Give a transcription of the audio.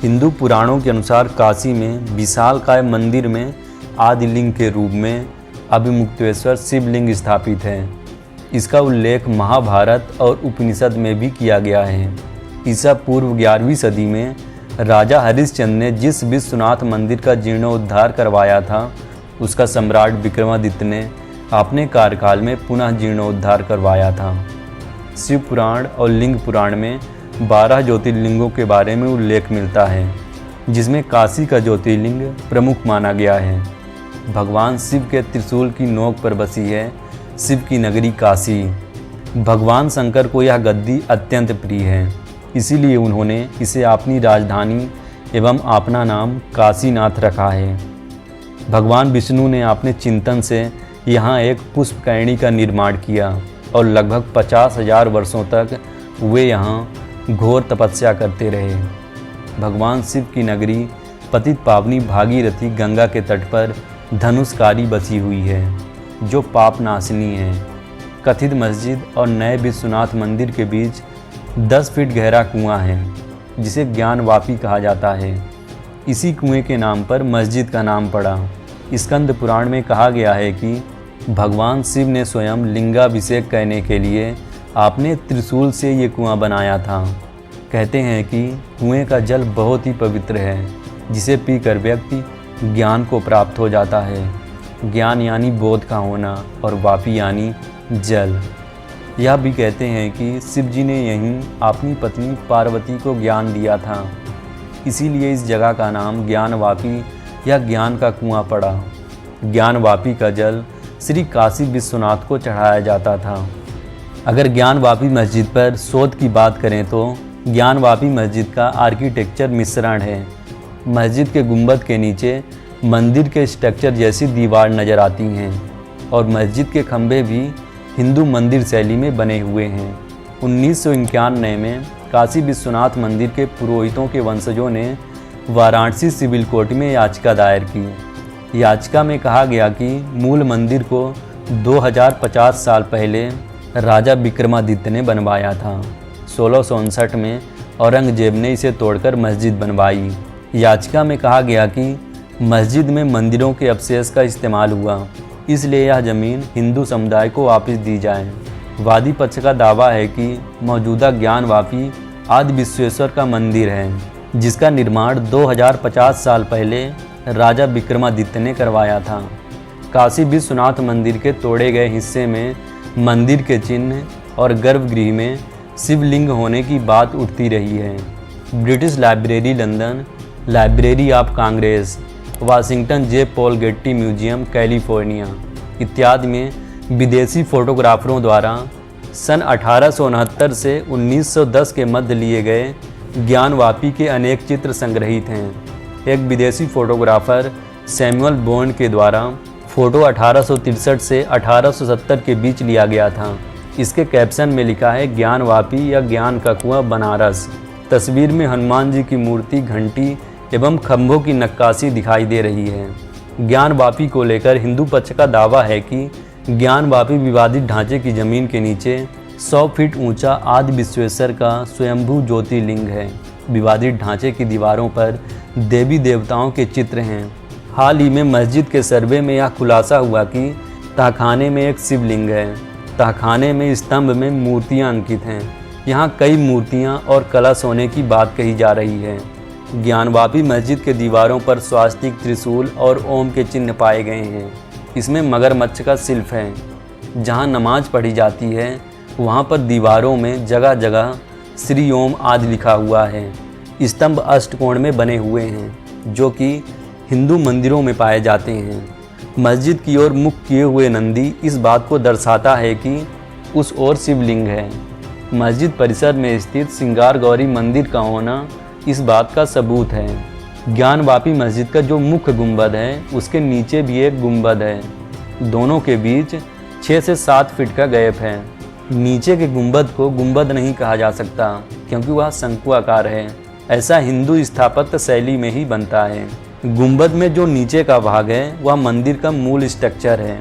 हिंदू पुराणों के अनुसार काशी में विशालकाय मंदिर में आदिलिंग के रूप में अभिमुक्तेश्वर शिवलिंग स्थापित है। इसका उल्लेख महाभारत और उपनिषद में भी किया गया है। ईसा पूर्व 11वीं सदी में राजा हरिश्चंद्र ने जिस विश्वनाथ मंदिर का जीर्णोद्धार करवाया था, उसका सम्राट विक्रमादित्य ने अपने कार्यकाल में पुनः जीर्णोद्धार करवाया था। शिव पुराण और लिंग पुराण में 12 ज्योतिर्लिंगों के बारे में उल्लेख मिलता है, जिसमें काशी का ज्योतिर्लिंग प्रमुख माना गया है। भगवान शिव के त्रिशूल की नोक पर बसी है शिव की नगरी काशी। भगवान शंकर को यह गद्दी अत्यंत प्रिय है, इसीलिए उन्होंने इसे अपनी राजधानी एवं अपना नाम काशीनाथ रखा है। भगवान विष्णु ने अपने चिंतन से यहाँ एक पुष्पकैणी का निर्माण किया और लगभग 50,000 वर्षों तक वे यहाँ घोर तपस्या करते रहे। भगवान शिव की नगरी पतित पावनी भागीरथी गंगा के तट पर धनुषकारी बसी हुई है, जो पाप नाशिनी है। कथित मस्जिद और नए विश्वनाथ मंदिर के बीच 10 फीट गहरा कुआं है, जिसे ज्ञानवापी कहा जाता है। इसी कुएं के नाम पर मस्जिद का नाम पड़ा। स्कंद पुराण में कहा गया है कि भगवान शिव ने स्वयं लिंगाभिषेक करने के लिए आपने त्रिशूल से ये कुआं बनाया था। कहते हैं कि कुएं का जल बहुत ही पवित्र है, जिसे पीकर व्यक्ति ज्ञान को प्राप्त हो जाता है। ज्ञान यानी बोध का होना और वापी यानी जल। यह भी कहते हैं कि शिव जी ने यहीं अपनी पत्नी पार्वती को ज्ञान दिया था, इसीलिए इस जगह का नाम ज्ञानवापी या ज्ञान का कुआं पड़ा। ज्ञानवापी का जल श्री काशी विश्वनाथ को चढ़ाया जाता था। अगर ज्ञानवापी मस्जिद पर शोध की बात करें तो ज्ञानवापी मस्जिद का आर्किटेक्चर मिश्रण है। मस्जिद के गुंबद के नीचे मंदिर के स्ट्रक्चर जैसी दीवार नज़र आती हैं और मस्जिद के खंभे भी हिंदू मंदिर शैली में बने हुए हैं। 1991 में काशी विश्वनाथ मंदिर के पुरोहितों के वंशजों ने वाराणसी सिविल कोर्ट में याचिका दायर की। याचिका में कहा गया कि मूल मंदिर को 2050 साल पहले राजा विक्रमादित्य ने बनवाया था। 1659 में औरंगजेब ने इसे तोड़कर मस्जिद बनवाई। याचिका में कहा गया कि मस्जिद में मंदिरों के अवशेष का इस्तेमाल हुआ, इसलिए यह ज़मीन हिंदू समुदाय को वापस दी जाए। वादी पक्ष का दावा है कि मौजूदा ज्ञानवापी आदि विश्वेश्वर का मंदिर है, जिसका निर्माण 2050 साल पहले राजा विक्रमादित्य ने करवाया था। काशी विश्वनाथ मंदिर के तोड़े गए हिस्से में मंदिर के चिन्ह और गर्भगृह में शिवलिंग होने की बात उठती रही है। British library London, library of Congress, Washington J Paul Getty museum California इत्यादि में विदेशी फोटोग्राफरों द्वारा सन 1869 से 1910 के मध्य लिए गए ज्ञानवापी के अनेक चित्र संग्रहित हैं। एक विदेशी फोटोग्राफर सैमुअल बॉन्ड के द्वारा फ़ोटो 1863 से 1870 के बीच लिया गया था। इसके कैप्शन में लिखा है ज्ञानवापी या ज्ञान का कुआं बनारस। तस्वीर में हनुमान जी की मूर्ति, घंटी एवं खंभों की नक्काशी दिखाई दे रही है। ज्ञानवापी को लेकर हिंदू पक्ष का दावा है कि ज्ञानवापी विवादित ढांचे की जमीन के नीचे 100 फीट ऊंचा आदि विश्वेश्वर का स्वयंभू ज्योतिर्लिंग है। विवादित ढांचे की दीवारों पर देवी देवताओं के चित्र हैं। हाल ही में मस्जिद के सर्वे में यह खुलासा हुआ कि तहखाने में एक शिवलिंग है। तहखाने में स्तंभ में मूर्तियां अंकित हैं। यहाँ कई मूर्तियां और कलश होने की बात कही जा रही है। ज्ञानवापी मस्जिद के दीवारों पर स्वास्तिक, त्रिशूल और ओम के चिन्ह पाए गए हैं। इसमें मगरमच्छ का शिल्प है। जहाँ नमाज पढ़ी जाती है वहाँ पर दीवारों में जगह जगह श्री ओम आदि लिखा हुआ है। स्तंभ अष्टकोण में बने हुए हैं, जो कि हिंदू मंदिरों में पाए जाते हैं। मस्जिद की ओर मुख किए हुए नंदी इस बात को दर्शाता है कि उस ओर शिवलिंग है। मस्जिद परिसर में स्थित सिंगार गौरी मंदिर का होना इस बात का सबूत है। ज्ञानवापी मस्जिद का जो मुख्य गुंबद है, उसके नीचे भी एक गुंबद है। दोनों के बीच 6 से 7 फीट का गैप है। नीचे के गुंबद को गुंबद नहीं कहा जा सकता, क्योंकि वह शंकु आकार है। ऐसा हिंदू स्थापत्य शैली में ही बनता है। गुंबद में जो नीचे का भाग है वह मंदिर का मूल स्ट्रक्चर है।